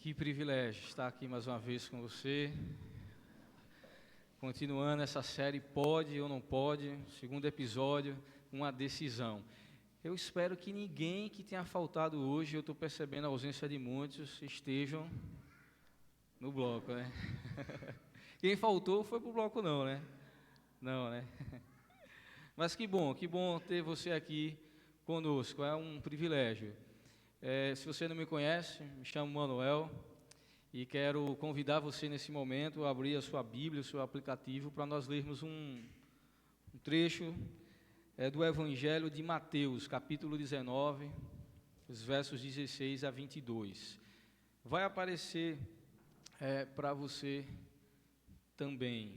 Que privilégio estar aqui mais uma vez com você, continuando essa série Pode ou Não Pode, segundo episódio, uma decisão. Eu espero que ninguém que tenha faltado hoje, eu estou percebendo a ausência de muitos, estejam no bloco, né? Quem faltou foi pro bloco não, né? Não, né? Mas que bom ter você aqui conosco, é um privilégio. Se você não me conhece, me chamo Manuel e quero convidar você nesse momento a abrir a sua Bíblia, o seu aplicativo, para nós lermos um trecho do Evangelho de Mateus, capítulo 19, os versos 16 a 22. Vai aparecer para você também.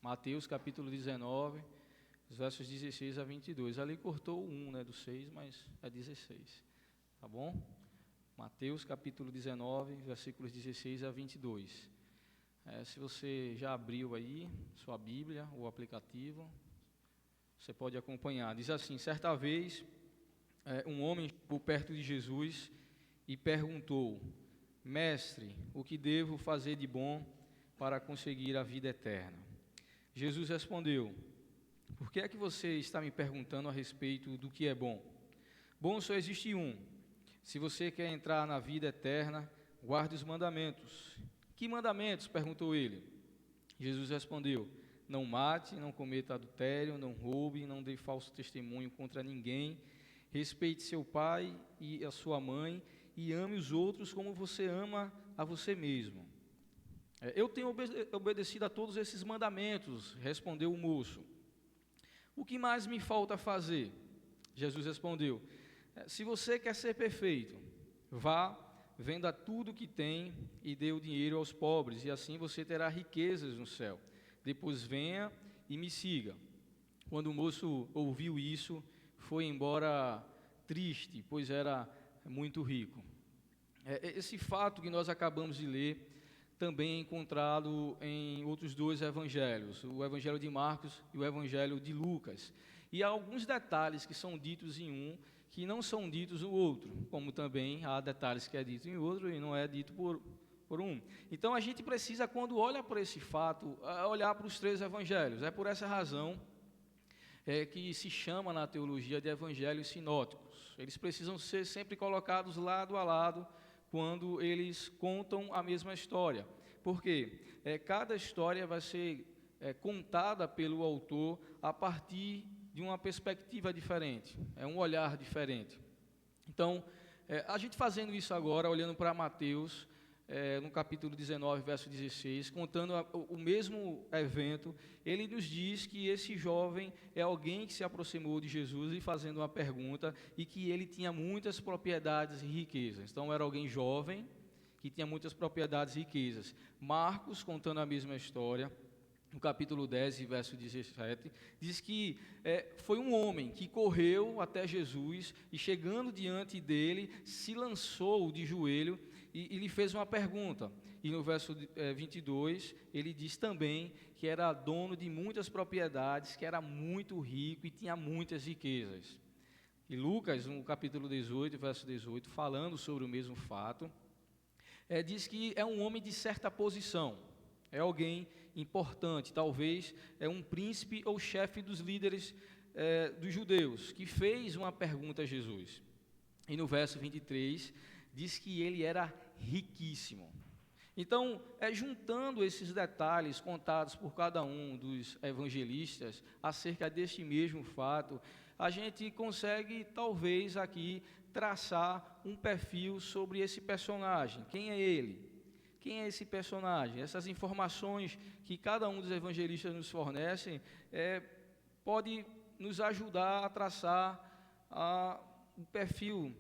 Mateus, capítulo 19, os versos 16 a 22. Ali cortou o 1, do 6, mas é 16. Tá bom? Mateus, capítulo 19, versículos 16 a 22. Se você já abriu aí sua Bíblia, o aplicativo, você pode acompanhar. Diz assim: certa vez, um homem chegou perto de Jesus e perguntou: Mestre, o que devo fazer de bom para conseguir a vida eterna? Jesus respondeu: por que é que você está me perguntando a respeito do que é bom? Bom só existe um. Se você quer entrar na vida eterna, guarde os mandamentos. Que mandamentos? Perguntou ele. Jesus respondeu: não mate, não cometa adultério, não roube, não dê falso testemunho contra ninguém, respeite seu pai e a sua mãe e ame os outros como você ama a você mesmo. Eu tenho obedecido a todos esses mandamentos, respondeu o moço. O que mais me falta fazer? Jesus respondeu: se você quer ser perfeito, vá, venda tudo que tem e dê o dinheiro aos pobres, e assim você terá riquezas no céu. Depois venha e me siga. Quando o moço ouviu isso, foi embora triste, pois era muito rico. Esse fato que nós acabamos de ler também é encontrado em outros dois evangelhos, o evangelho de Marcos e o evangelho de Lucas. E há alguns detalhes que são ditos em um, que não são ditos no outro, como também há detalhes que é dito em outro e não é dito por um. Então a gente precisa, quando olha para esse fato, olhar para os três evangelhos. É por essa razão que se chama na teologia de evangelhos sinóticos. Eles precisam ser sempre colocados lado a lado, quando eles contam a mesma história. Por quê? Cada história vai ser contada pelo autor a partir de uma perspectiva diferente, um olhar diferente. Então, a gente fazendo isso agora, olhando para Mateus, no capítulo 19, verso 16, contando o mesmo evento, ele nos diz que esse jovem é alguém que se aproximou de Jesus e fazendo uma pergunta, e que ele tinha muitas propriedades e riquezas. Então, era alguém jovem que tinha muitas propriedades e riquezas. Marcos, contando a mesma história, no capítulo 10, verso 17, diz que foi um homem que correu até Jesus e, chegando diante dele, se lançou de joelho e lhe fez uma pergunta. E no verso 22, ele diz também que era dono de muitas propriedades, que era muito rico e tinha muitas riquezas. E Lucas, no capítulo 18, verso 18, falando sobre o mesmo fato, diz que é um homem de certa posição, é alguém importante, talvez um príncipe ou chefe dos líderes dos judeus, que fez uma pergunta a Jesus. E no verso 23, diz que ele era riquíssimo. Então, juntando esses detalhes contados por cada um dos evangelistas acerca deste mesmo fato, a gente consegue, talvez, aqui traçar um perfil sobre esse personagem. Quem é ele? Quem é esse personagem? Essas informações que cada um dos evangelistas nos fornecem pode nos ajudar a traçar o perfil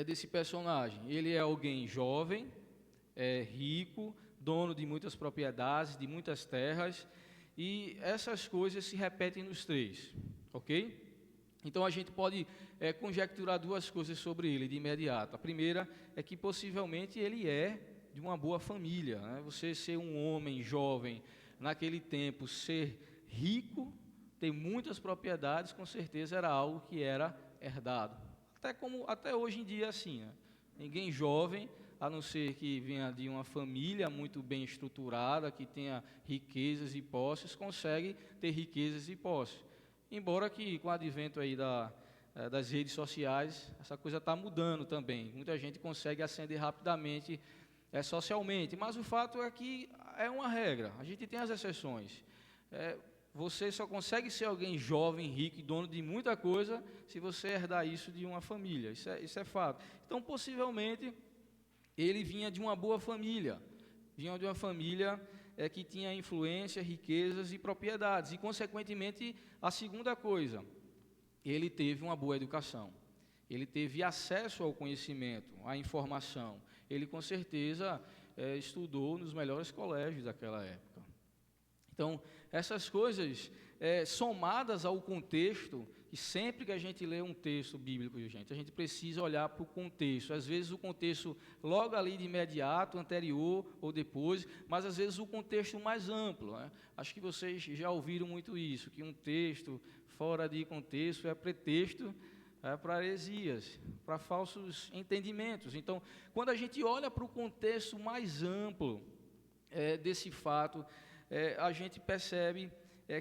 desse personagem. Ele é alguém jovem, rico, dono de muitas propriedades, de muitas terras, e essas coisas se repetem nos três, ok? Então a gente pode conjecturar duas coisas sobre ele de imediato. A primeira é que possivelmente ele é de uma boa família, né? Você ser um homem jovem naquele tempo, ser rico, ter muitas propriedades, com certeza era algo que era herdado. Até hoje em dia é assim, né? Ninguém jovem, a não ser que venha de uma família muito bem estruturada, que tenha riquezas e posses, consegue ter riquezas e posses. Embora que com o advento aí das redes sociais, essa coisa está mudando também. Muita gente consegue ascender rapidamente socialmente, mas o fato é que é uma regra, a gente tem as exceções. Você só consegue ser alguém jovem, rico e dono de muita coisa se você herdar isso de uma família, isso é fato. Então, possivelmente, ele vinha de uma boa família, que tinha influência, riquezas e propriedades, e, consequentemente, a segunda coisa, ele teve uma boa educação, ele teve acesso ao conhecimento, à informação, ele, com certeza, estudou nos melhores colégios daquela época. Então, essas coisas, somadas ao contexto, e sempre que a gente lê um texto bíblico, gente, a gente precisa olhar para o contexto. Às vezes o contexto logo ali de imediato, anterior ou depois, mas às vezes o contexto mais amplo, né? Acho que vocês já ouviram muito isso, que um texto fora de contexto é pretexto para heresias, para falsos entendimentos. Então, quando a gente olha para o contexto mais amplo desse fato, a gente percebe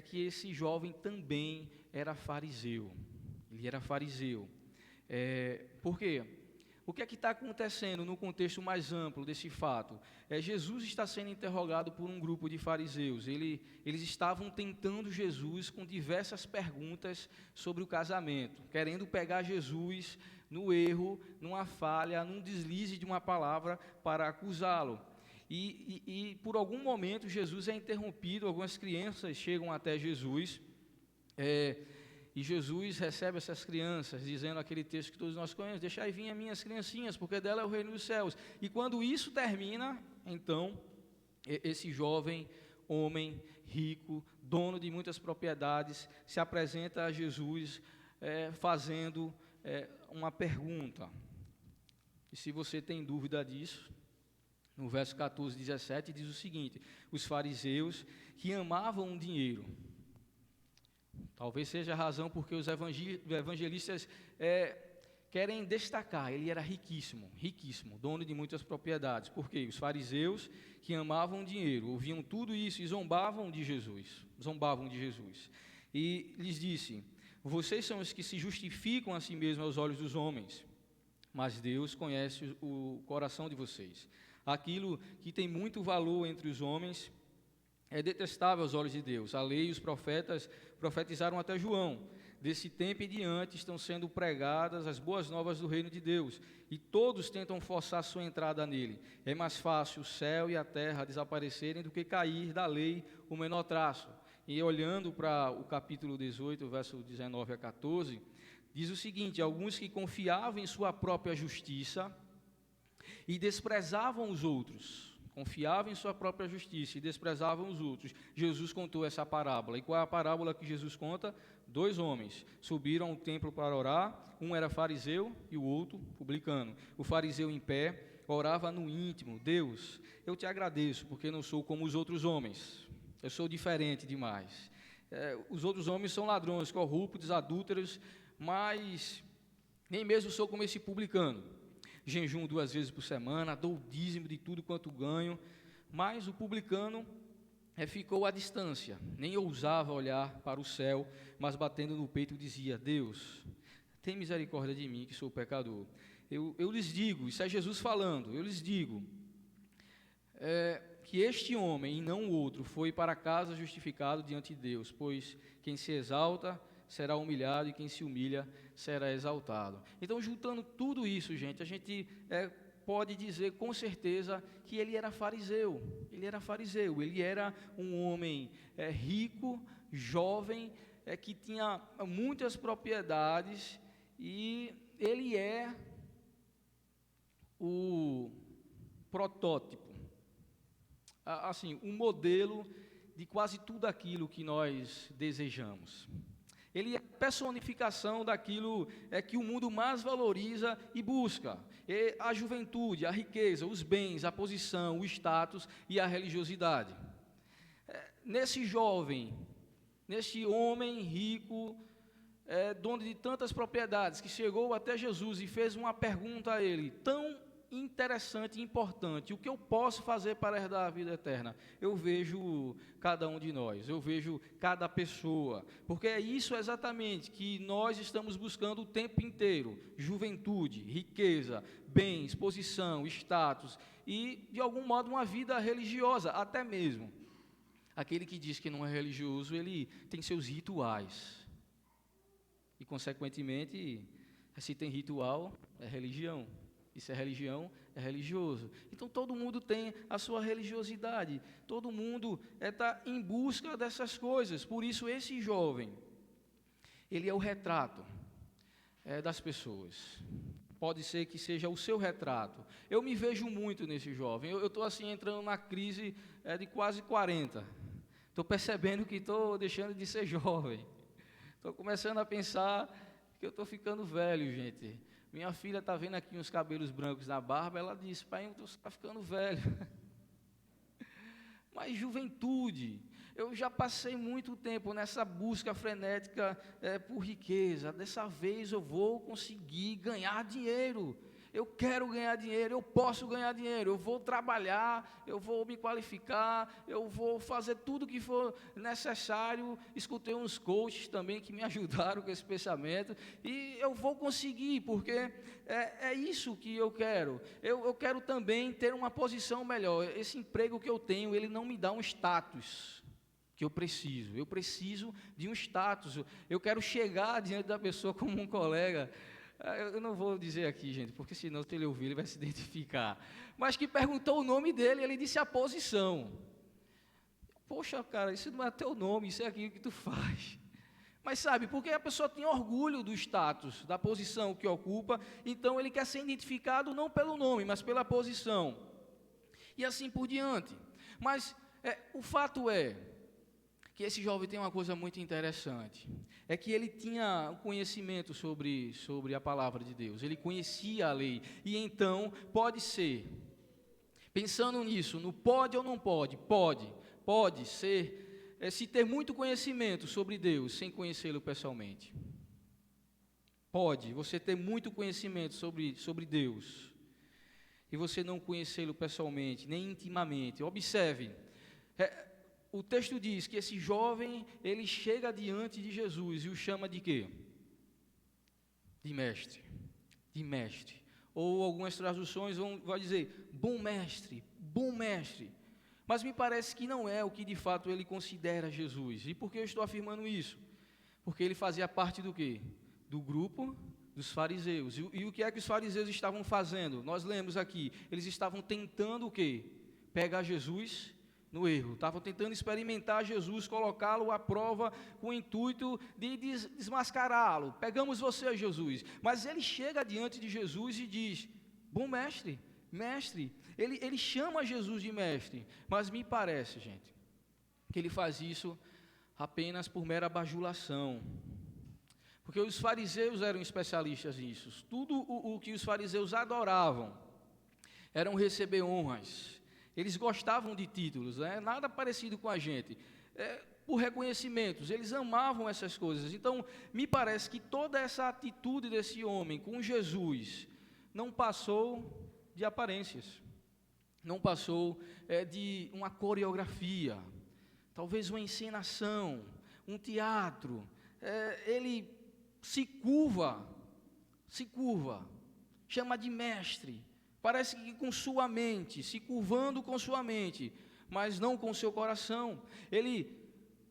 que esse jovem também era fariseu. Ele era fariseu. Por quê? O que é que está acontecendo no contexto mais amplo desse fato? Jesus está sendo interrogado por um grupo de fariseus. Eles estavam tentando Jesus com diversas perguntas sobre o casamento, querendo pegar Jesus no erro, numa falha, num deslize de uma palavra para acusá-lo. E por algum momento Jesus é interrompido, algumas crianças chegam até Jesus, e Jesus recebe essas crianças, dizendo aquele texto que todos nós conhecemos: deixai vir as minhas criancinhas, porque dela é o reino dos céus. E quando isso termina, então, esse jovem homem rico, dono de muitas propriedades, se apresenta a Jesus fazendo uma pergunta. E se você tem dúvida disso, no verso 14, 17, diz o seguinte: os fariseus que amavam o dinheiro. Talvez seja a razão porque os evangelistas querem destacar, ele era riquíssimo, dono de muitas propriedades. Por quê? Os fariseus que amavam o dinheiro, ouviam tudo isso e zombavam de Jesus. E lhes disse: vocês são os que se justificam a si mesmos aos olhos dos homens, mas Deus conhece o coração de vocês. Aquilo que tem muito valor entre os homens é detestável aos olhos de Deus. A lei e os profetas profetizaram até João. Desse tempo em diante estão sendo pregadas as boas novas do reino de Deus, e todos tentam forçar sua entrada nele. É mais fácil o céu e a terra desaparecerem do que cair da lei o menor traço. E olhando para o capítulo 18, verso 19 a 14, diz o seguinte: alguns que confiavam em sua própria justiça e desprezavam os outros, Jesus contou essa parábola. E qual é a parábola que Jesus conta? 2 homens subiram ao templo para orar, um era fariseu e o outro publicano. O fariseu, em pé, orava no íntimo: Deus, eu te agradeço porque não sou como os outros homens, eu sou diferente demais. Os outros homens são ladrões, corruptos, adúlteros, mas nem mesmo sou como esse publicano. Jejum 2 vezes por semana, dou o dízimo de tudo quanto ganho. Mas o publicano ficou à distância, nem ousava olhar para o céu, mas batendo no peito dizia: Deus, tem misericórdia de mim, que sou pecador. Eu lhes digo, isso é Jesus falando, eu lhes digo, que este homem e não o outro foi para casa justificado diante de Deus, pois quem se exalta será humilhado e quem se humilha será exaltado. Então, juntando tudo isso, gente, a gente pode dizer com certeza que ele era fariseu, ele era um homem rico, jovem, que tinha muitas propriedades, e ele é o protótipo, assim, um modelo de quase tudo aquilo que nós desejamos. Ele é a personificação daquilo que o mundo mais valoriza e busca: a juventude, a riqueza, os bens, a posição, o status e a religiosidade. Nesse jovem, nesse homem rico, dono de tantas propriedades, que chegou até Jesus e fez uma pergunta a ele, tão interessante e importante: o que eu posso fazer para herdar a vida eterna? Eu vejo cada um de nós, eu vejo cada pessoa, porque é isso exatamente que nós estamos buscando o tempo inteiro: juventude, riqueza, bens, posição, status e, de algum modo, uma vida religiosa. Até mesmo aquele que diz que não é religioso, ele tem seus rituais, e consequentemente, se tem ritual, é religião. E se é religião, é religioso. Então todo mundo tem a sua religiosidade, todo mundo está em busca dessas coisas. Por isso esse jovem, ele é o retrato das pessoas. Pode ser que seja o seu retrato. Eu me vejo muito nesse jovem. Eu estou assim entrando na crise de quase 40. Estou percebendo que estou deixando de ser jovem. Estou começando a pensar que eu estou ficando velho, gente. Minha filha está vendo aqui uns cabelos brancos na barba, ela disse: pai, você está ficando velho. Mas juventude, eu já passei muito tempo nessa busca frenética por riqueza. Dessa vez eu vou conseguir ganhar dinheiro. Eu quero ganhar dinheiro, eu posso ganhar dinheiro, eu vou trabalhar, eu vou me qualificar, eu vou fazer tudo o que for necessário. Escutei uns coaches também que me ajudaram com esse pensamento, e eu vou conseguir, porque é isso que eu quero. Eu quero também ter uma posição melhor. Esse emprego que eu tenho, ele não me dá um status que eu preciso de um status. Eu quero chegar diante da pessoa como um colega. Eu não vou dizer aqui, gente, porque senão, se ele ouvir, ele vai se identificar. Mas que perguntou o nome dele, ele disse a posição. Poxa, cara, isso não é teu nome, isso é aquilo que tu faz. Mas sabe, porque a pessoa tem orgulho do status, da posição que ocupa, então ele quer ser identificado não pelo nome, mas pela posição. E assim por diante. Mas o fato é que esse jovem tem uma coisa muito interessante, é que ele tinha um conhecimento sobre a palavra de Deus, ele conhecia a lei, e então pode ser, pensando nisso, no pode ou não pode, pode ser, se ter muito conhecimento sobre Deus, sem conhecê-lo pessoalmente. Pode você ter muito conhecimento sobre Deus, e você não conhecê-lo pessoalmente, nem intimamente. Observe, o texto diz que esse jovem, ele chega diante de Jesus e o chama de quê? De mestre. De mestre. Ou algumas traduções vão dizer, bom mestre, bom mestre. Mas me parece que não é o que de fato ele considera Jesus. E por que eu estou afirmando isso? Porque ele fazia parte do quê? Do grupo dos fariseus. E o que é que os fariseus estavam fazendo? Nós lemos aqui, eles estavam tentando o quê? Pegar Jesus no erro, estavam tentando experimentar Jesus, colocá-lo à prova com o intuito de desmascará-lo. Pegamos você, Jesus. Mas ele chega diante de Jesus e diz, bom mestre, mestre. Ele chama Jesus de mestre, mas me parece, gente, que ele faz isso apenas por mera bajulação. Porque os fariseus eram especialistas nisso. Tudo o que os fariseus adoravam eram receber honras. Eles gostavam de títulos, nada parecido com a gente, por reconhecimentos, eles amavam essas coisas. Então, me parece que toda essa atitude desse homem com Jesus não passou de aparências, não passou de uma coreografia, talvez uma encenação, um teatro. Ele se curva, chama de mestre. Parece que com sua mente, se curvando com sua mente, mas não com seu coração. Ele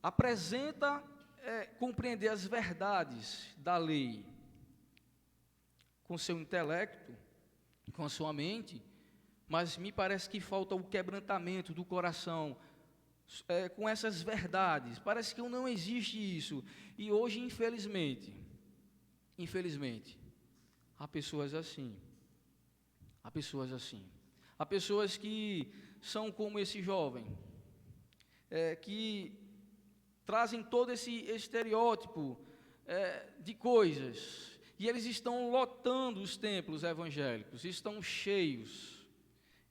apresenta compreender as verdades da lei com seu intelecto, com a sua mente, mas me parece que falta o quebrantamento do coração com essas verdades. Parece que não existe isso. E hoje, infelizmente, há pessoas assim. Há pessoas que são como esse jovem, que trazem todo esse estereótipo de coisas, e eles estão lotando os templos evangélicos, estão cheios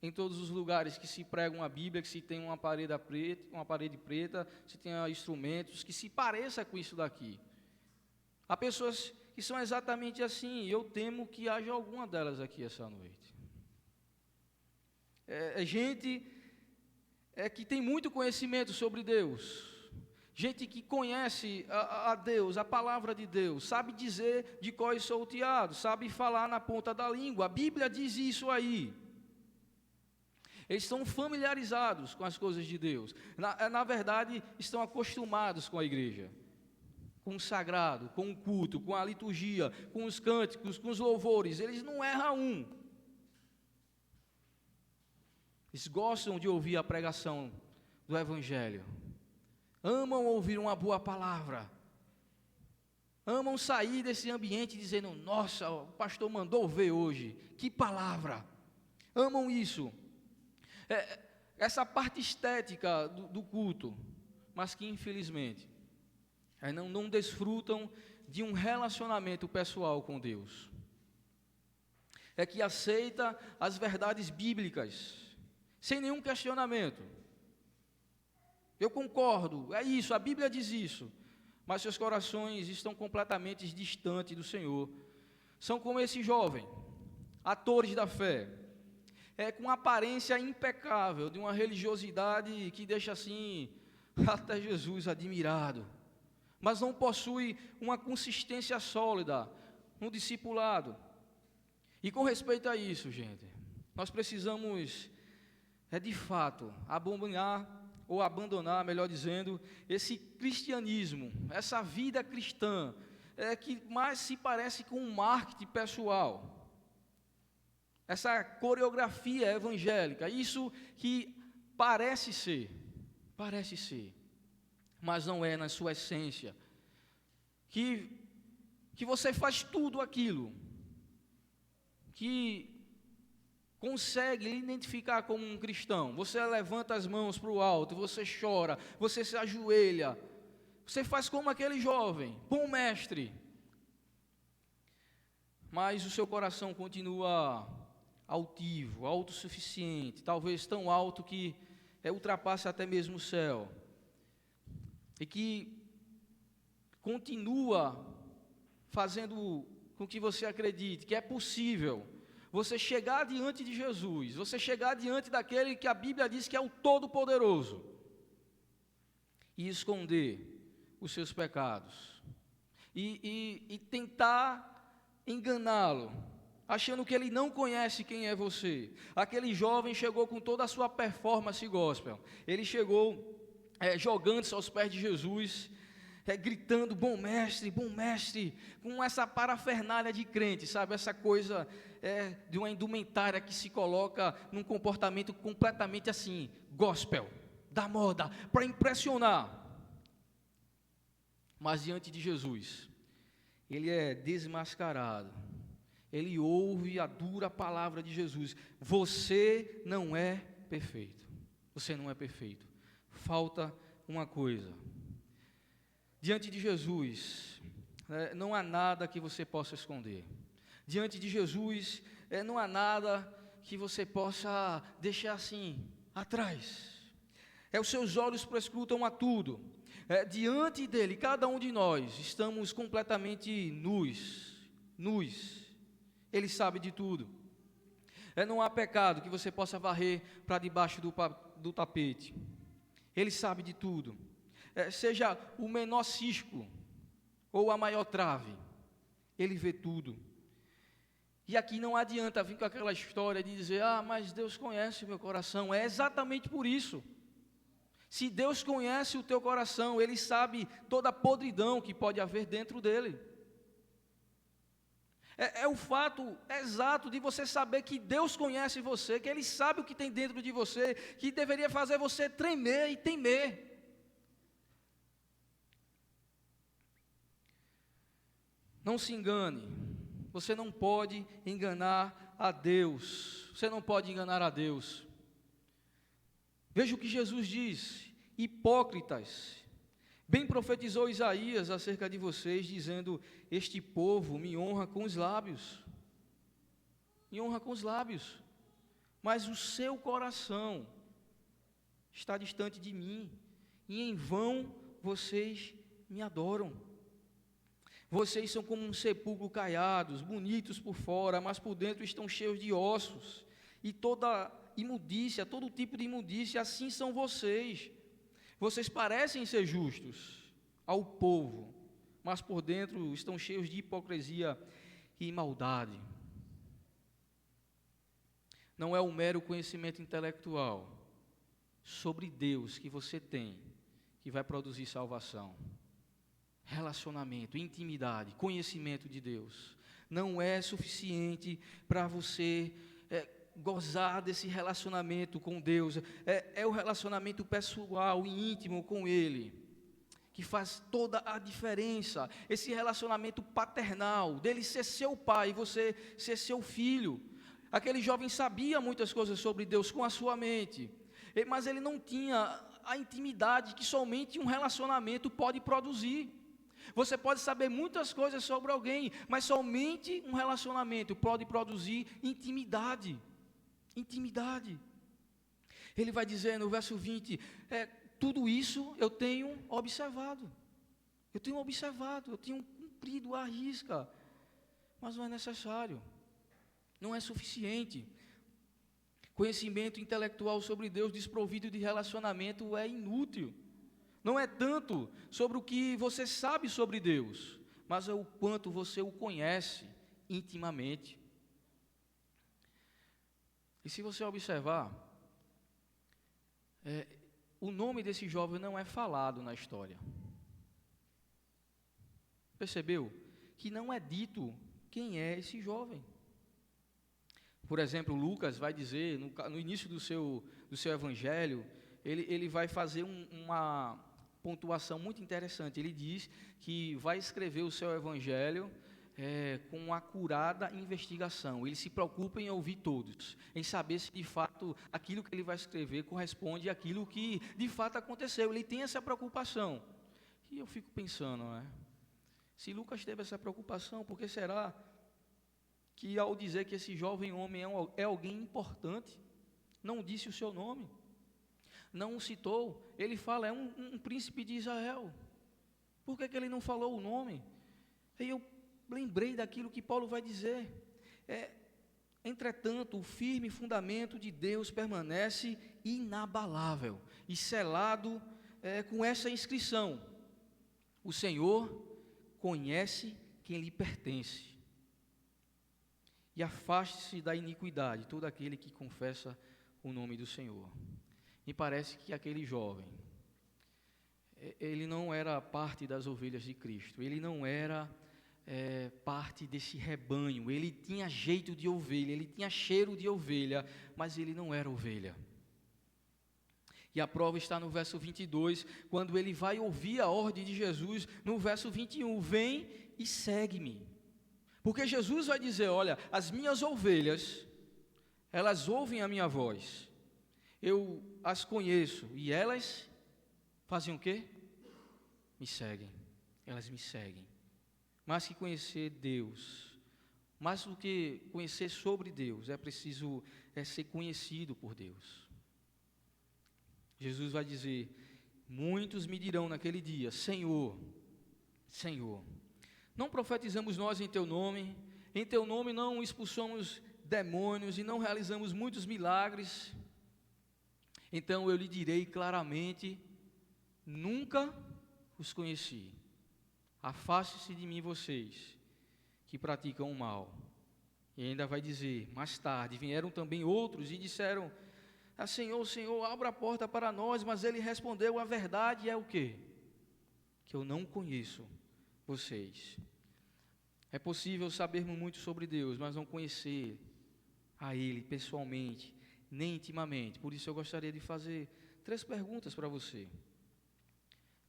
em todos os lugares que se pregam a Bíblia, que se tem uma parede preta, se tem instrumentos, que se pareça com isso daqui. Há pessoas que são exatamente assim, e eu temo que haja alguma delas aqui essa noite. É gente que tem muito conhecimento sobre Deus, gente que conhece a Deus, a palavra de Deus, sabe dizer de cor e salteado, sabe falar na ponta da língua, a Bíblia diz isso aí. Eles estão familiarizados com as coisas de Deus, na verdade estão acostumados com a igreja, com o sagrado, com o culto, com a liturgia, com os cânticos, com os louvores, eles não erram um. Eles gostam de ouvir a pregação do Evangelho, amam ouvir uma boa palavra, amam sair desse ambiente dizendo, nossa, o pastor mandou ver hoje, que palavra, amam isso, essa parte estética do culto, mas que infelizmente não desfrutam de um relacionamento pessoal com Deus, que aceita as verdades bíblicas, sem nenhum questionamento. Eu concordo, é isso, a Bíblia diz isso, mas seus corações estão completamente distantes do Senhor. São como esse jovem, atores da fé, com uma aparência impecável, de uma religiosidade que deixa assim, até Jesus admirado, mas não possui uma consistência sólida no discipulado. E com respeito a isso, gente, nós precisamos, de fato, abandonar, melhor dizendo, esse cristianismo, essa vida cristã, que mais se parece com um marketing pessoal, essa coreografia evangélica, isso que parece ser, mas não é na sua essência, que você faz tudo aquilo, que consegue identificar como um cristão, você levanta as mãos para o alto, você chora, você se ajoelha, você faz como aquele jovem, bom mestre, mas o seu coração continua altivo, autossuficiente, talvez tão alto que ultrapassa até mesmo o céu, e que continua fazendo com que você acredite que é possível você chegar diante de Jesus, você chegar diante daquele que a Bíblia diz que é o Todo-Poderoso, e esconder os seus pecados, e tentar enganá-lo, achando que ele não conhece quem é você. Aquele jovem chegou com toda a sua performance gospel, ele chegou jogando-se aos pés de Jesus, gritando, bom mestre, com essa parafernália de crente, sabe, essa coisa de uma indumentária que se coloca num comportamento completamente assim, gospel, da moda, para impressionar. Mas diante de Jesus, ele é desmascarado, ele ouve a dura palavra de Jesus, você não é perfeito, falta uma coisa. Diante de Jesus, não há nada que você possa esconder. Diante de Jesus, não há nada que você possa deixar assim, atrás. Os seus olhos prescrutam a tudo. Diante dele, cada um de nós, estamos completamente nus. Ele sabe de tudo. Não há pecado que você possa varrer para debaixo do tapete. Ele sabe de tudo. Seja o menor cisco ou a maior trave, ele vê tudo. E aqui não adianta vir com aquela história de dizer, mas Deus conhece o meu coração. É exatamente por isso. Se Deus conhece o teu coração, Ele sabe toda a podridão que pode haver dentro dele. É o fato exato de você saber que Deus conhece você, que Ele sabe o que tem dentro de você, que deveria fazer você tremer e temer. Não se engane, você não pode enganar a Deus, Veja o que Jesus diz, hipócritas, bem profetizou Isaías acerca de vocês, dizendo, este povo me honra com os lábios, mas o seu coração está distante de mim, e em vão vocês me adoram. Vocês são como um sepulcro caiados, bonitos por fora, mas por dentro estão cheios de ossos, e toda imundícia, todo tipo de imundícia, assim são vocês. Vocês parecem ser justos ao povo, mas por dentro estão cheios de hipocrisia e maldade. Não é o mero conhecimento intelectual sobre Deus que você tem que vai produzir salvação. Relacionamento, intimidade, conhecimento de Deus não é suficiente para você gozar desse relacionamento com Deus. É o relacionamento pessoal e íntimo com Ele que faz toda a diferença. Esse relacionamento paternal, dele ser seu pai e você ser seu filho. Aquele jovem sabia muitas coisas sobre Deus com a sua mente, mas ele não tinha a intimidade que somente um relacionamento pode produzir. Você pode saber muitas coisas sobre alguém, mas somente um relacionamento pode produzir intimidade. Intimidade. Ele vai dizer no verso 20, tudo isso eu tenho observado. Eu tenho cumprido à risca, mas não é necessário. Não é suficiente. Conhecimento intelectual sobre Deus desprovido de relacionamento é inútil. Não é tanto sobre o que você sabe sobre Deus, mas é o quanto você o conhece intimamente. E se você observar, o nome desse jovem não é falado na história. Percebeu? Que não é dito quem é esse jovem. Por exemplo, Lucas vai dizer, no início do seu evangelho, ele vai fazer uma pontuação muito interessante. Ele diz que vai escrever o seu evangelho com acurada investigação. Ele se preocupa em ouvir todos, em saber se de fato aquilo que ele vai escrever corresponde àquilo que de fato aconteceu. Ele tem essa preocupação. E eu fico pensando, se Lucas teve essa preocupação, por que será que ao dizer que esse jovem homem é alguém importante, não disse o seu nome, não o citou? Ele fala, é um príncipe de Israel. Por que ele não falou o nome? Aí eu lembrei daquilo que Paulo vai dizer. Entretanto, o firme fundamento de Deus permanece inabalável e selado com essa inscrição: o Senhor conhece quem lhe pertence. E afaste-se da iniquidade todo aquele que confessa o nome do Senhor. Me parece que aquele jovem, ele não era parte das ovelhas de Cristo, ele não era parte desse rebanho, ele tinha jeito de ovelha, ele tinha cheiro de ovelha, mas ele não era ovelha. E a prova está no verso 22, quando ele vai ouvir a ordem de Jesus, no verso 21, vem e segue-me. Porque Jesus vai dizer, olha, as minhas ovelhas, elas ouvem a minha voz, eu as conheço, e elas fazem o quê? Me seguem, elas me seguem. Mais que conhecer Deus, mais do que conhecer sobre Deus, é preciso ser conhecido por Deus. Jesus vai dizer, muitos me dirão naquele dia, Senhor, Senhor, não profetizamos nós em Teu nome não expulsamos demônios e não realizamos muitos milagres? Então eu lhe direi claramente, nunca os conheci. Afaste-se de mim vocês, que praticam o mal. E ainda vai dizer, mais tarde, vieram também outros e disseram, Senhor, Senhor, abra a porta para nós. Mas ele respondeu, a verdade é o quê? Que eu não conheço vocês. É possível sabermos muito sobre Deus, mas não conhecer a Ele pessoalmente, nem intimamente. Por isso eu gostaria de fazer 3 perguntas para você.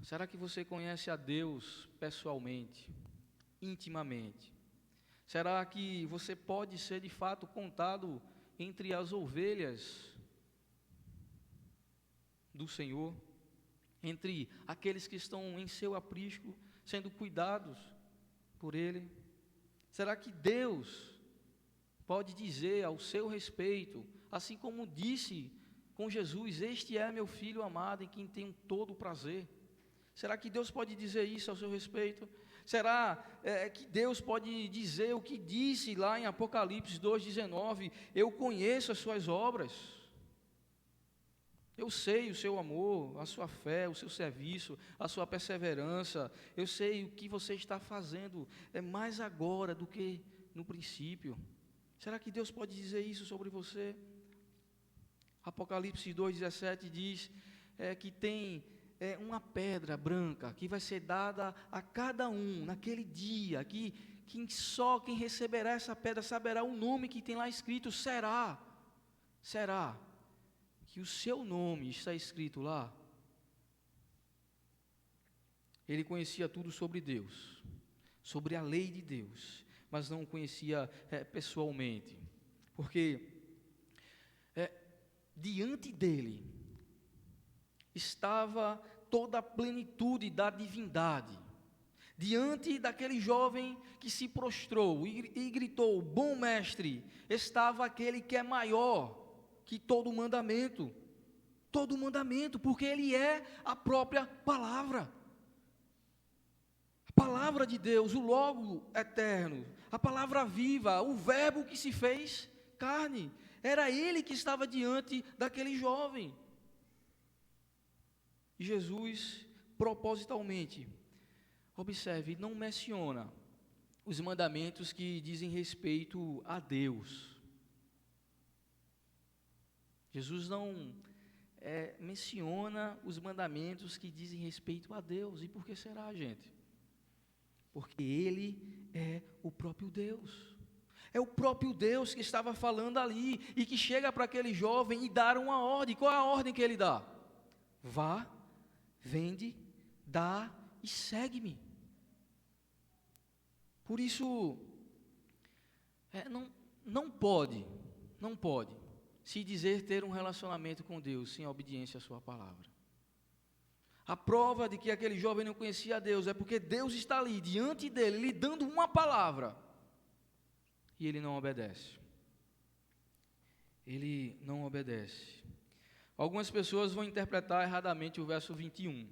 Será que você conhece a Deus pessoalmente, intimamente? Será que você pode ser de fato contado entre as ovelhas do Senhor? Entre aqueles que estão em seu aprisco, sendo cuidados por Ele? Será que Deus pode dizer ao seu respeito, assim como disse com Jesus, este é meu filho amado em quem tenho todo o prazer? Será que Deus pode dizer isso ao seu respeito? Será que Deus pode dizer o que disse lá em Apocalipse 2,19? Eu conheço as suas obras, eu sei o seu amor, a sua fé, o seu serviço, a sua perseverança, eu sei o que você está fazendo, é mais agora do que no princípio. Será que Deus pode dizer isso sobre você? Apocalipse 2,17 diz que tem uma pedra branca que vai ser dada a cada um naquele dia, que só quem receberá essa pedra saberá o nome que tem lá escrito. Será que o seu nome está escrito lá? Ele conhecia tudo sobre Deus, sobre a lei de Deus, mas não o conhecia pessoalmente, porque diante dele estava toda a plenitude da divindade. Diante daquele jovem que se prostrou e gritou, bom mestre, estava aquele que é maior que todo mandamento, porque ele é a própria palavra. A palavra de Deus, o Logo eterno, a palavra viva, o verbo que se fez carne, era ele que estava diante daquele jovem. E Jesus, propositalmente, observe, não menciona os mandamentos que dizem respeito a Deus. Jesus não menciona os mandamentos que dizem respeito a Deus. E por que será, gente? Porque Ele é o próprio Deus. É o próprio Deus que estava falando ali e que chega para aquele jovem e dá uma ordem. Qual é a ordem que ele dá? Vá, vende, dá e segue-me. Por isso, não pode se dizer ter um relacionamento com Deus sem a obediência à sua palavra. A prova de que aquele jovem não conhecia a Deus é porque Deus está ali, diante dele, lhe dando uma palavra, e ele não obedece. Ele não obedece. Algumas pessoas vão interpretar erradamente o verso 21.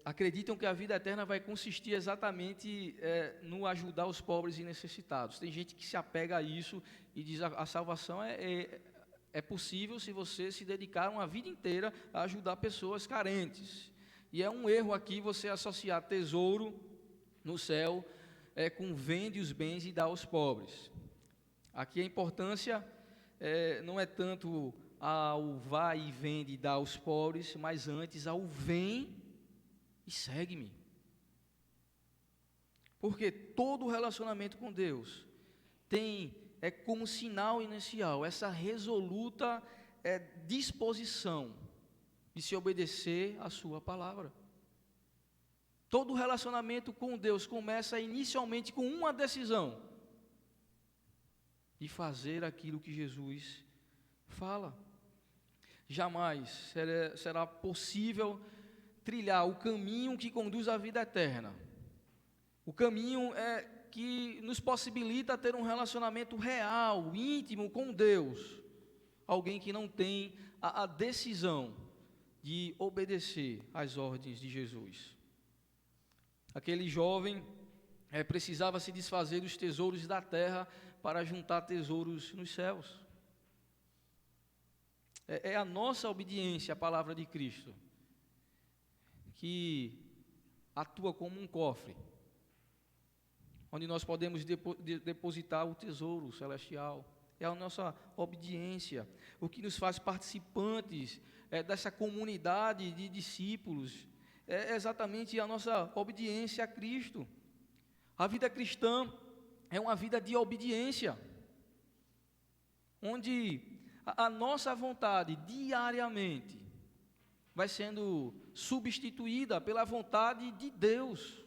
Acreditam que a vida eterna vai consistir exatamente no ajudar os pobres e necessitados. Tem gente que se apega a isso e diz a salvação é possível se você se dedicar uma vida inteira a ajudar pessoas carentes. E é um erro aqui você associar tesouro no céu com vende os bens e dá aos pobres. Aqui a importância não é tanto ao vai e vende e dá aos pobres, mas antes ao vem e segue-me. Porque todo relacionamento com Deus tem como sinal inicial essa resoluta disposição de se obedecer à sua palavra. Todo relacionamento com Deus começa inicialmente com uma decisão de fazer aquilo que Jesus fala. Jamais será possível trilhar o caminho que conduz à vida eterna. O caminho que nos possibilita ter um relacionamento real, íntimo com Deus. Alguém que não tem a decisão de obedecer às ordens de Jesus. Aquele jovem precisava se desfazer dos tesouros da terra para juntar tesouros nos céus. É a nossa obediência à palavra de Cristo que atua como um cofre, onde nós podemos depositar o tesouro celestial. É a nossa obediência, o que nos faz participantes dessa comunidade de discípulos, é exatamente a nossa obediência a Cristo. A vida cristã é uma vida de obediência, onde a nossa vontade diariamente vai sendo substituída pela vontade de Deus,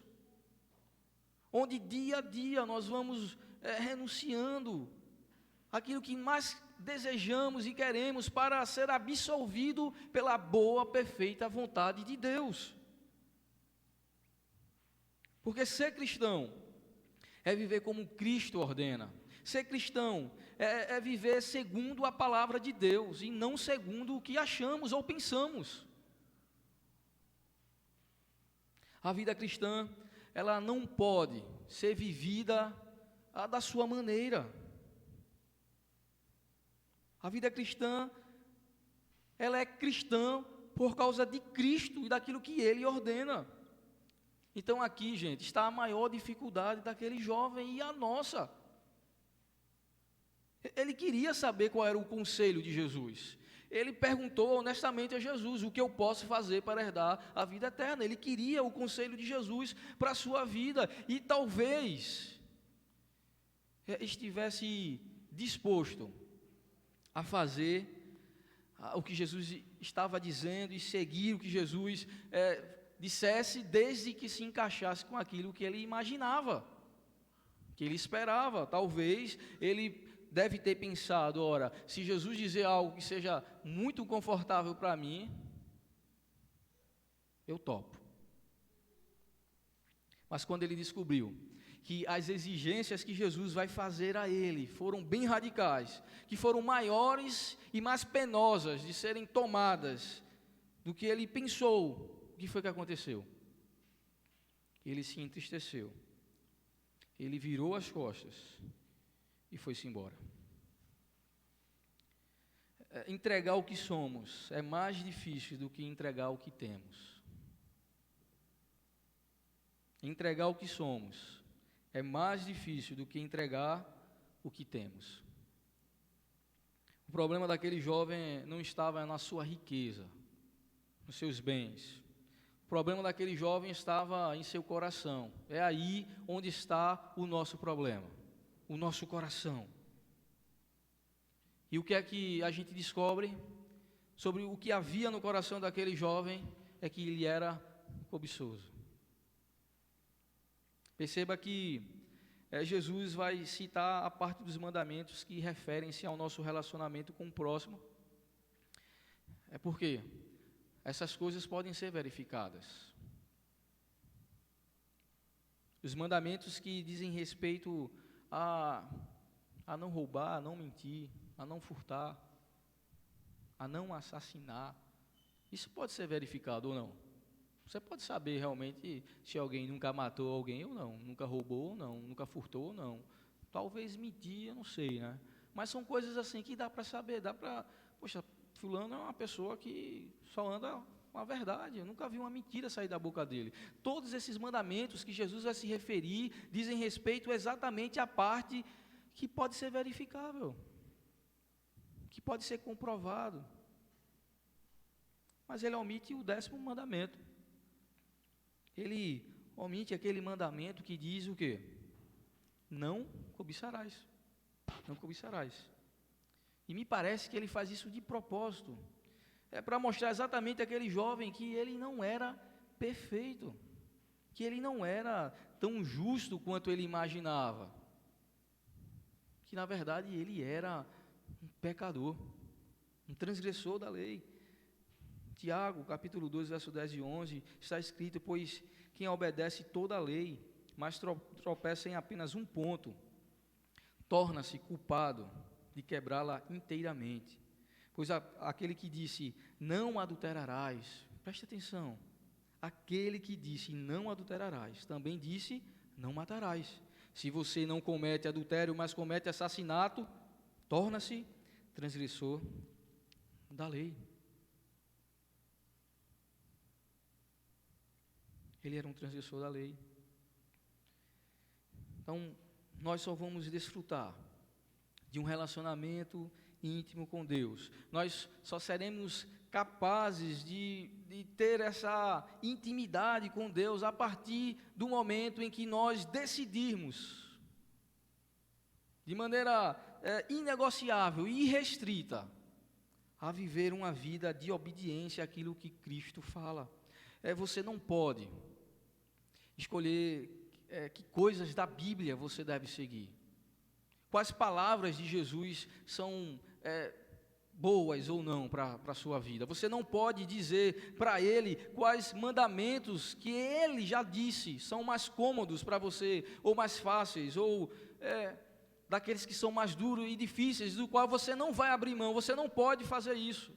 onde dia a dia nós vamos renunciando aquilo que mais desejamos e queremos para ser absolvido pela boa, perfeita vontade de Deus. Porque ser cristão é viver como Cristo ordena. Ser cristão é viver segundo a palavra de Deus e não segundo o que achamos ou pensamos. A vida cristã, ela não pode ser vivida da sua maneira. A vida cristã, ela é cristã por causa de Cristo e daquilo que Ele ordena. Então aqui, gente, está a maior dificuldade daquele jovem e a nossa. Ele queria saber qual era o conselho de Jesus. Ele perguntou honestamente a Jesus: o que eu posso fazer para herdar a vida eterna? Ele queria o conselho de Jesus para a sua vida. E talvez estivesse disposto a fazer o que Jesus estava dizendo e seguir o que Jesus dissesse, desde que se encaixasse com aquilo que ele imaginava, que ele esperava. Talvez ele deve ter pensado: ora, se Jesus dizer algo que seja muito confortável para mim, eu topo. Mas quando ele descobriu que as exigências que Jesus vai fazer a ele foram bem radicais, que foram maiores e mais penosas de serem tomadas do que ele pensou, o que foi que aconteceu? Ele se entristeceu, ele virou as costas e foi-se embora. Entregar o que somos é mais difícil do que entregar o que temos. Entregar o que somos é mais difícil do que entregar o que temos. O problema daquele jovem não estava na sua riqueza, nos seus bens. O problema daquele jovem estava em seu coração. É aí onde está o nosso problema, o nosso coração. E o que é que a gente descobre sobre o que havia no coração daquele jovem? É que ele era cobiçoso. Perceba que Jesus vai citar a parte dos mandamentos que referem-se ao nosso relacionamento com o próximo. É porque essas coisas podem ser verificadas. Os mandamentos que dizem respeito a não roubar, a não mentir, a não furtar, a não assassinar, isso pode ser verificado ou não? Você pode saber realmente se alguém nunca matou alguém ou não, nunca roubou ou não, nunca furtou ou não. Talvez mentir, eu não sei, né? Mas são coisas assim que dá para saber, poxa, fulano é uma pessoa que só anda com a verdade, eu nunca vi uma mentira sair da boca dele. Todos esses mandamentos que Jesus vai se referir dizem respeito exatamente à parte que pode ser verificável, que pode ser comprovado. Mas ele omite o 10º mandamento. Ele omite aquele mandamento que diz o quê? Não cobiçarás. Não cobiçarás. E me parece que ele faz isso de propósito. É para mostrar exatamente àquele jovem que ele não era perfeito, que ele não era tão justo quanto ele imaginava, que na verdade ele era um pecador, um transgressor da lei. Tiago, capítulo 2, verso 10 e 11, está escrito: pois quem obedece toda a lei, mas tropeça em apenas um ponto, torna-se culpado de quebrá-la inteiramente. Pois aquele que disse, não adulterarás, preste atenção, aquele que disse, não adulterarás, também disse, não matarás. Se você não comete adultério, mas comete assassinato, torna-se transgressor da lei. Ele era um transgressor da lei. Então, nós só vamos desfrutar de um relacionamento íntimo com Deus. Nós só seremos capazes de ter essa intimidade com Deus a partir do momento em que nós decidirmos, de maneira inegociável e irrestrita, a viver uma vida de obediência àquilo que Cristo fala. Você não pode escolher que coisas da Bíblia você deve seguir, quais palavras de Jesus são boas ou não para a sua vida. Você não pode dizer para Ele quais mandamentos que Ele já disse são mais cômodos para você, ou mais fáceis, ou daqueles que são mais duros e difíceis, do qual você não vai abrir mão. Você não pode fazer isso.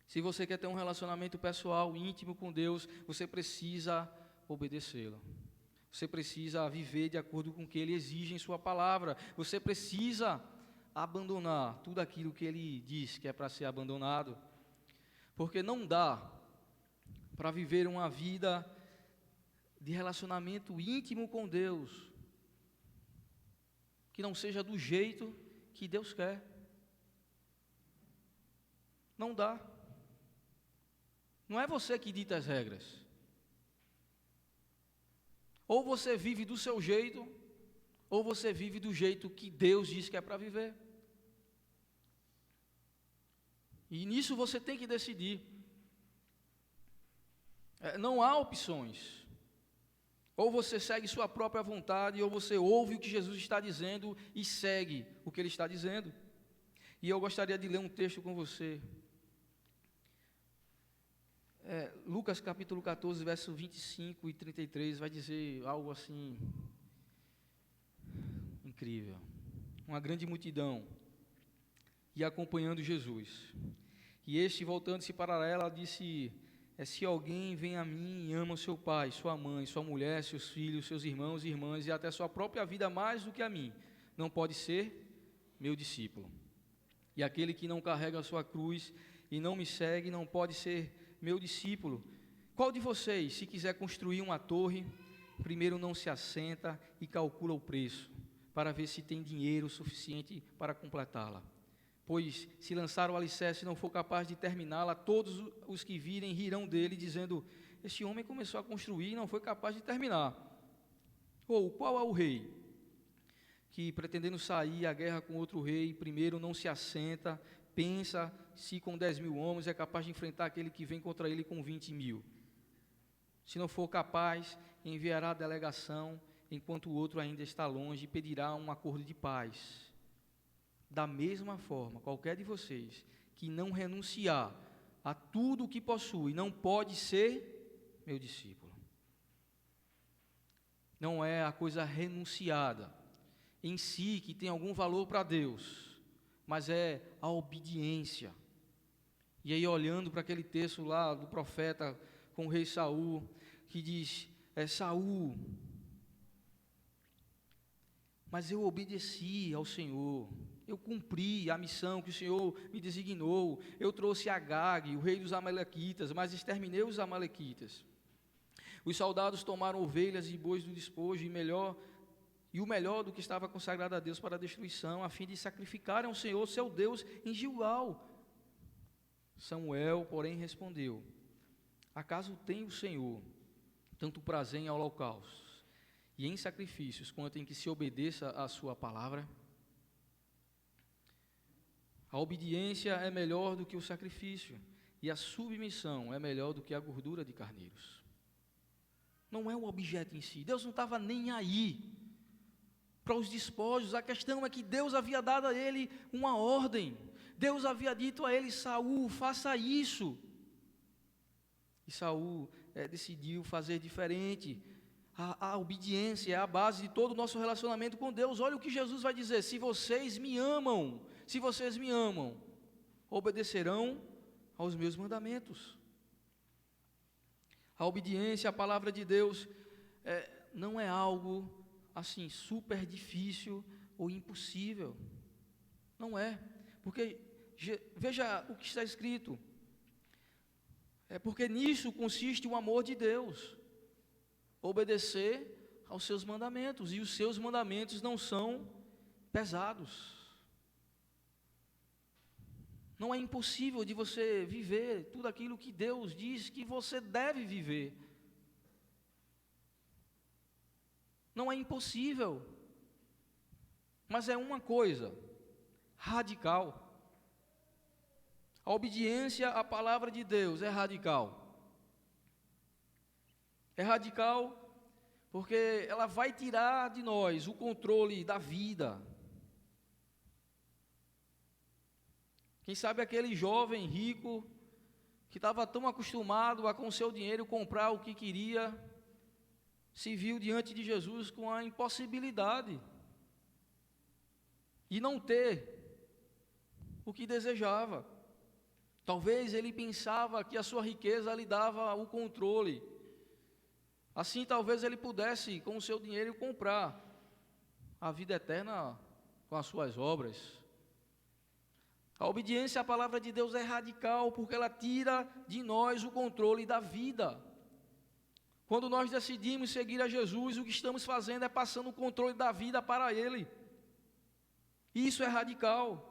Se você quer ter um relacionamento pessoal, íntimo com Deus, você precisa obedecê-lo. Você precisa viver de acordo com o que Ele exige em sua palavra. Você precisa abandonar tudo aquilo que Ele diz que é para ser abandonado. Porque não dá para viver uma vida de relacionamento íntimo com Deus que não seja do jeito que Deus quer. Não dá. Não é você que dita as regras. Ou você vive do seu jeito, ou você vive do jeito que Deus diz que é para viver. E nisso você tem que decidir. Não há opções. Ou você segue sua própria vontade, ou você ouve o que Jesus está dizendo e segue o que Ele está dizendo. E eu gostaria de ler um texto com você. Lucas capítulo 14, verso 25 e 33, vai dizer algo assim incrível. Uma grande multidão ia acompanhando Jesus. E este, voltando-se para ela, disse: se alguém vem a mim e ama o seu pai, sua mãe, sua mulher, seus filhos, seus irmãos e irmãs, e até sua própria vida mais do que a mim, não pode ser meu discípulo. E aquele que não carrega a sua cruz e não me segue, não pode ser meu discípulo. Qual de vocês, se quiser construir uma torre, primeiro não se assenta e calcula o preço, para ver se tem dinheiro suficiente para completá-la? Pois, se lançar o alicerce e não for capaz de terminá-la, todos os que virem rirão dele, dizendo: este homem começou a construir e não foi capaz de terminar. Ou, qual é o rei que, pretendendo sair à guerra com outro rei, primeiro não se assenta, pensa se com 10.000 homens é capaz de enfrentar aquele que vem contra ele com 20.000. Se não for capaz, enviará a delegação, enquanto o outro ainda está longe, e pedirá um acordo de paz. Da mesma forma, qualquer de vocês que não renunciar a tudo o que possui, não pode ser meu discípulo. Não é a coisa renunciada em si que tem algum valor para Deus, mas é a obediência. E aí, olhando para aquele texto lá do profeta com o rei Saul, que diz: Saul, mas eu obedeci ao Senhor, eu cumpri a missão que o Senhor me designou, eu trouxe Agag, o rei dos amalequitas, mas exterminei os amalequitas. Os soldados tomaram ovelhas e bois do despojo, e o melhor do que estava consagrado a Deus para a destruição, a fim de sacrificarem ao Senhor, seu Deus, em Gilgal. Samuel, porém, respondeu: acaso tem o Senhor tanto prazer em holocaustos e em sacrifícios, quanto em que se obedeça à sua palavra? A obediência é melhor do que o sacrifício, e a submissão é melhor do que a gordura de carneiros. Não é o objeto em si. Deus não estava nem aí para os despojos. A questão é que Deus havia dado a ele uma ordem. Deus havia dito a ele: Saul, faça isso. E Saul decidiu fazer diferente. A obediência é a base de todo o nosso relacionamento com Deus. Olha o que Jesus vai dizer: se vocês me amam, obedecerão aos meus mandamentos. A obediência à palavra de Deus não é algo assim super difícil ou impossível. Não é, porque veja o que está escrito. Porque nisso consiste o amor de Deus, obedecer aos seus mandamentos, e os seus mandamentos não são pesados. Não é impossível de você viver tudo aquilo que Deus diz que você deve viver. Não é impossível, mas é uma coisa radical. A obediência à palavra de Deus é radical. É radical porque ela vai tirar de nós o controle da vida. Quem sabe aquele jovem rico que estava tão acostumado a com o seu dinheiro comprar o que queria, se viu diante de Jesus com a impossibilidade de não ter o que desejava. Talvez ele pensava que a sua riqueza lhe dava o controle. Assim, talvez ele pudesse, com o seu dinheiro, comprar a vida eterna com as suas obras. A obediência à palavra de Deus é radical, porque ela tira de nós o controle da vida. Quando nós decidimos seguir a Jesus, o que estamos fazendo é passando o controle da vida para Ele. Isso é radical.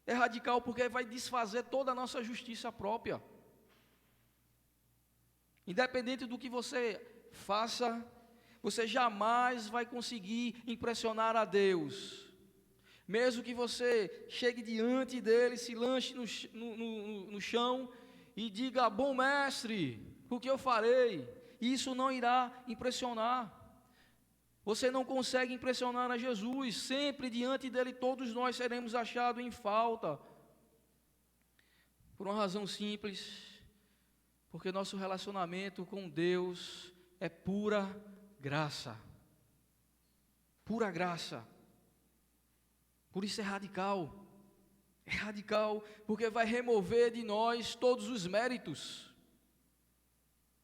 É radical porque vai desfazer toda a nossa justiça própria. Independente do que você faça, você jamais vai conseguir impressionar a Deus. Mesmo que você chegue diante dele, se lanche no chão e diga: bom mestre, o que eu farei? Isso não irá impressionar. Você não consegue impressionar a Jesus. Sempre diante dele todos nós seremos achados em falta. Por uma razão simples, porque nosso relacionamento com Deus é pura graça. Pura graça. Por isso é radical. É radical porque vai remover de nós todos os méritos.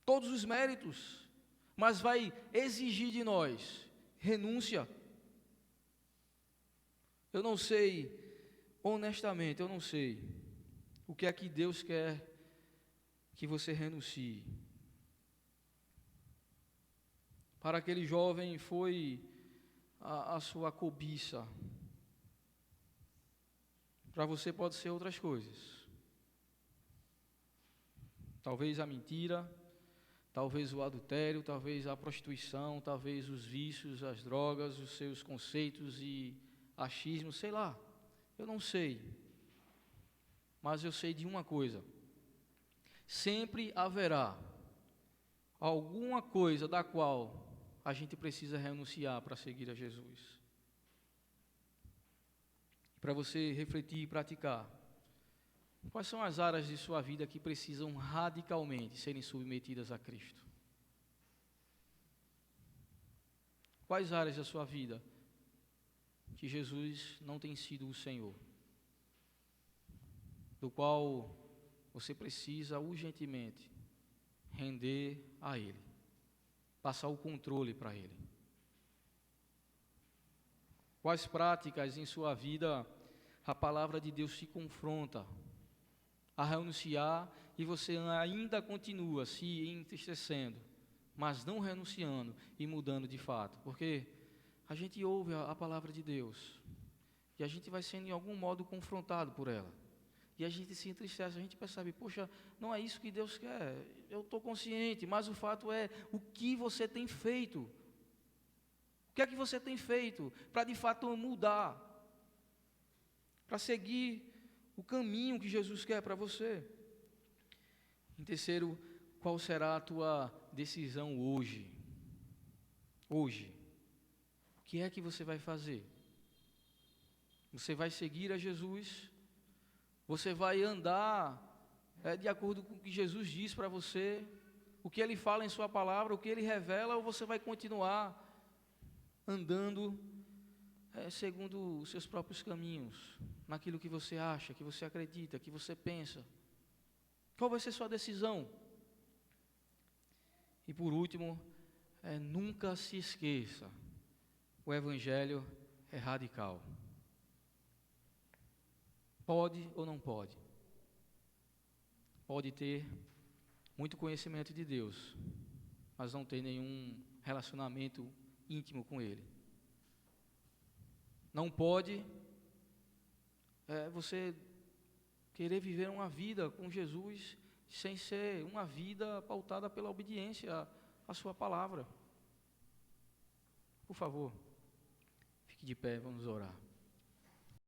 Todos os méritos. Mas vai exigir de nós renúncia. Eu não sei, honestamente, eu não sei o que é que Deus quer que você renuncie. Para aquele jovem foi a sua cobiça. Para você pode ser outras coisas. Talvez a mentira, talvez o adultério, talvez a prostituição, talvez os vícios, as drogas, os seus conceitos e achismos, sei lá. Eu não sei. Mas eu sei de uma coisa. Sempre haverá alguma coisa da qual a gente precisa renunciar para seguir a Jesus. Para você refletir e praticar. Quais são as áreas de sua vida que precisam radicalmente serem submetidas a Cristo? Quais áreas da sua vida que Jesus não tem sido o Senhor? Do qual você precisa urgentemente render a Ele, passar o controle para Ele. Quais práticas em sua vida a palavra de Deus te confronta a renunciar e você ainda continua se entristecendo, mas não renunciando e mudando de fato? Porque a gente ouve a palavra de Deus e a gente vai sendo em algum modo confrontado por ela. E a gente se entristece, a gente percebe: poxa, não é isso que Deus quer, eu estou consciente, mas o fato é, o que você tem feito? O que é que você tem feito para de fato mudar? Para seguir o caminho que Jesus quer para você? Em terceiro, qual será a tua decisão hoje? Hoje, o que é que você vai fazer? Você vai seguir a Jesus? Você vai andar de acordo com o que Jesus diz para você, o que Ele fala em sua palavra, o que Ele revela, ou você vai continuar andando segundo os seus próprios caminhos, naquilo que você acha, que você acredita, que você pensa? Qual vai ser sua decisão? E por último, nunca se esqueça, o Evangelho é radical. Pode ou não pode? Pode ter muito conhecimento de Deus, mas não ter nenhum relacionamento íntimo com Ele. Não pode você querer viver uma vida com Jesus sem ser uma vida pautada pela obediência à sua palavra. Por favor, fique de pé, vamos orar.